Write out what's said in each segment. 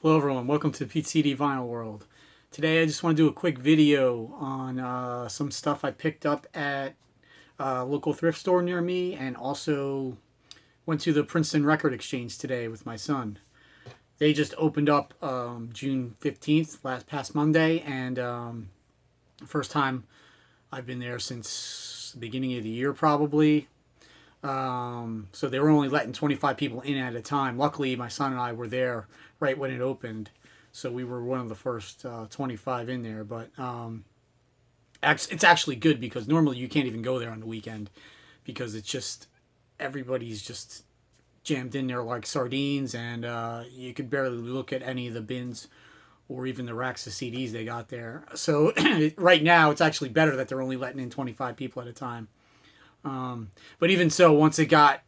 Hello everyone, welcome to Pete CD Vinyl World. Today I just want to do a quick video on some stuff I picked up at a local thrift store near me, and also went to the Princeton Record Exchange today with my son. They just opened up June 15th, past Monday, and first time I've been there since the beginning of the year probably. So they were only letting 25 people in at a time. Luckily, my son and I were there right when it opened, so we were one of the first 25 in there. But it's actually good because normally you can't even go there on the weekend because it's just everybody's just jammed in there like sardines, and you could barely look at any of the bins or even the racks of CDs they got there. So right now, it's actually better that they're only letting in 25 people at a time. But even so, once it got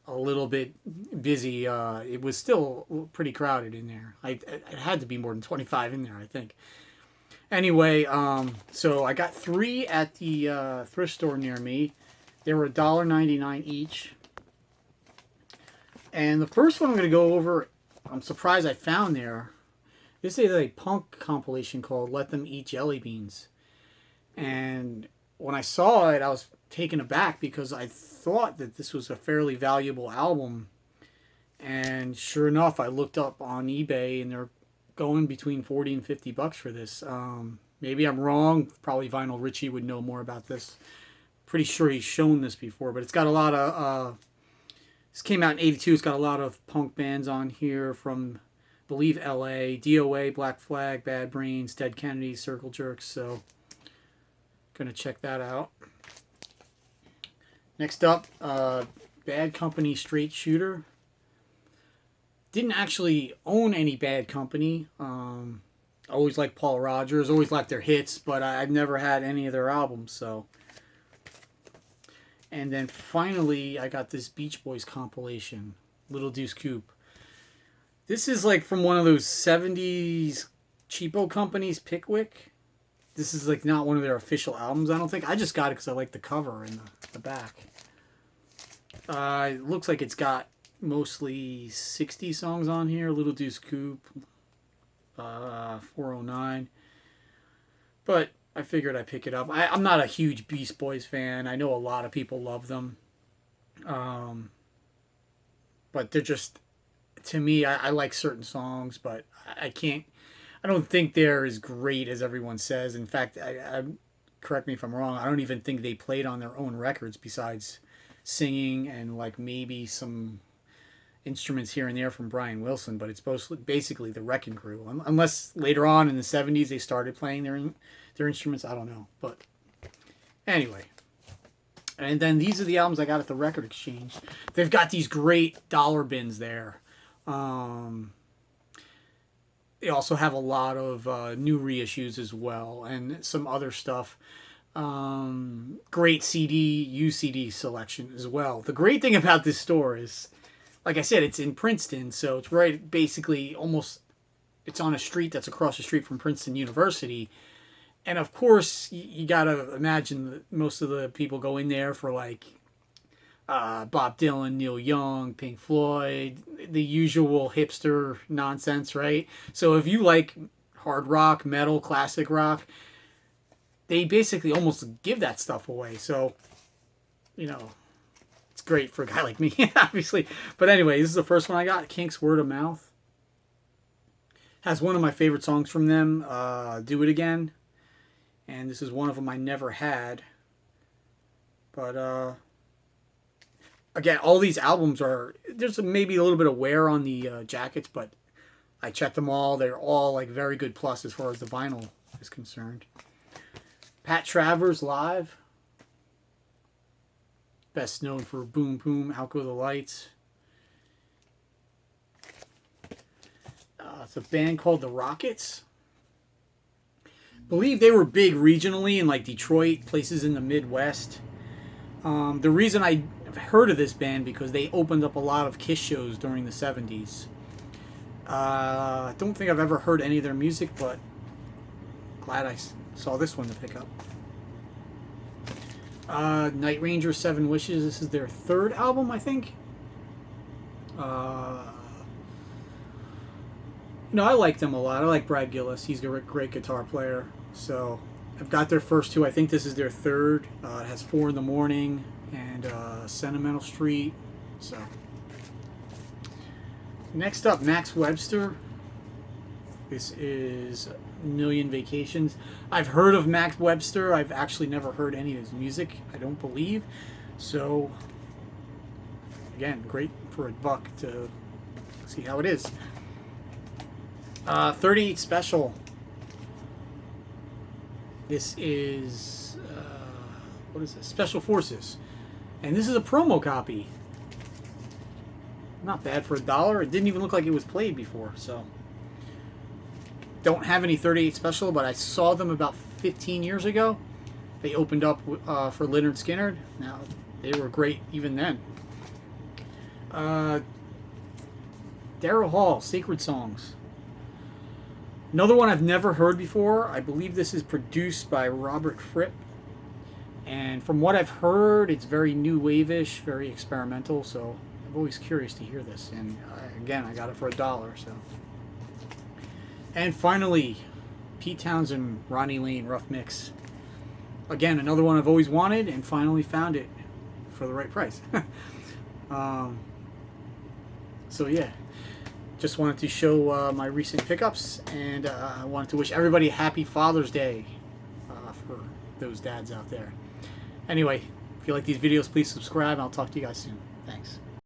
a little bit busy, it was still pretty crowded in there. It had to be more than 25 in there, I think. Anyway, so I got 3 at the thrift store near me. They were $1.99 each. And the first one I'm going to go over, I'm surprised I found there. This is a punk compilation called Let Them Eat Jelly Beans. And when I saw it, I was taken aback because I thought that this was a fairly valuable album. And sure enough, I looked up on eBay and they're going between 40 and 50 bucks for this. Maybe I'm wrong. Probably Vinyl Richie would know more about this. Pretty sure he's shown this before, but it's got a lot of... this came out in '82. It's got a lot of punk bands on here from, I believe, LA, DOA, Black Flag, Bad Brains, Dead Kennedys, Circle Jerks. So, gonna check that out. Next up, Bad Company Straight Shooter. Didn't actually own any Bad Company. Always liked Paul Rodgers, always liked their hits, but I've never had any of their albums, so. And then finally, I got this Beach Boys compilation, Little Deuce Coupe. This is like from one of those 70s cheapo companies, Pickwick. This is like not one of their official albums, I don't think. I just got it because I like the cover and the back. It looks like it's got mostly 60 songs on here. Little Deuce Coupe, 409. But I figured I'd pick it up. I'm not a huge Beast Boys fan. I know a lot of people love them. But they're just, to me, I like certain songs, but I can't, I don't think they're as great as everyone says. In fact, correct me if I'm wrong, I don't even think they played on their own records besides singing and like maybe some instruments here and there from Brian Wilson, but it's basically the Wrecking Crew. Unless later on in the 70s they started playing their instruments, I don't know. But anyway. And then these are the albums I got at the Record Exchange. They've got these great dollar bins there. They also have a lot of new reissues as well, and some other stuff. Great used CD selection as well. The great thing about this store is, like I said, it's in Princeton, so it's right, basically almost, it's on a street that's across the street from Princeton University. And of course, you gotta imagine that most of the people go in there for like Bob Dylan, Neil Young, Pink Floyd, the usual hipster nonsense, right? So if you like hard rock, metal, classic rock, they basically almost give that stuff away. So, you know, it's great for a guy like me, obviously. But anyway, this is the first one I got, Kinks, Word of Mouth. Has one of my favorite songs from them, Do It Again. And this is one of them I never had. But, again, all these albums are, there's maybe a little bit of wear on the jackets, but I checked them all. They're all like very good plus as far as the vinyl is concerned. Pat Travers Live. Best known for Boom Boom, Out Go the Lights. It's a band called The Rockets. Believe they were big regionally in like Detroit, places in the Midwest. The reason I heard of this band because they opened up a lot of Kiss shows during the 70s. I don't think I've ever heard any of their music, but glad I saw this one to pick up. Night Ranger, Seven Wishes. This is their third album, I think. I like them a lot. I like Brad Gillis. He's a great guitar player. So I've got their first two. I think this is their third. It has 4 in the Morning and Sentimental Street. So next up, Max Webster. This is Million Vacations. I've heard of Max Webster. I've actually never heard any of his music, I don't believe. So again, great for $1 to see how it is. 38 Special. This is what is this? Special Forces, and this is a promo copy. Not bad for $1. It didn't even look like it was played before. So don't have any 38 Special, but I saw them about 15 years ago. They opened up for Lynyrd Skynyrd. Now they were great even then. Daryl Hall, Sacred Songs. Another one I've never heard before. I believe this is produced by Robert Fripp. And from what I've heard, it's very new wave-ish, very experimental. So I'm always curious to hear this. And again, I got it for $1. So. And finally, Pete Townsend, Ronnie Lane, Rough Mix. Again, another one I've always wanted and finally found it for the right price. So yeah. Just wanted to show my recent pickups, and I wanted to wish everybody a happy Father's Day for those dads out there. Anyway, if you like these videos, please subscribe. I'll talk to you guys soon. Thanks.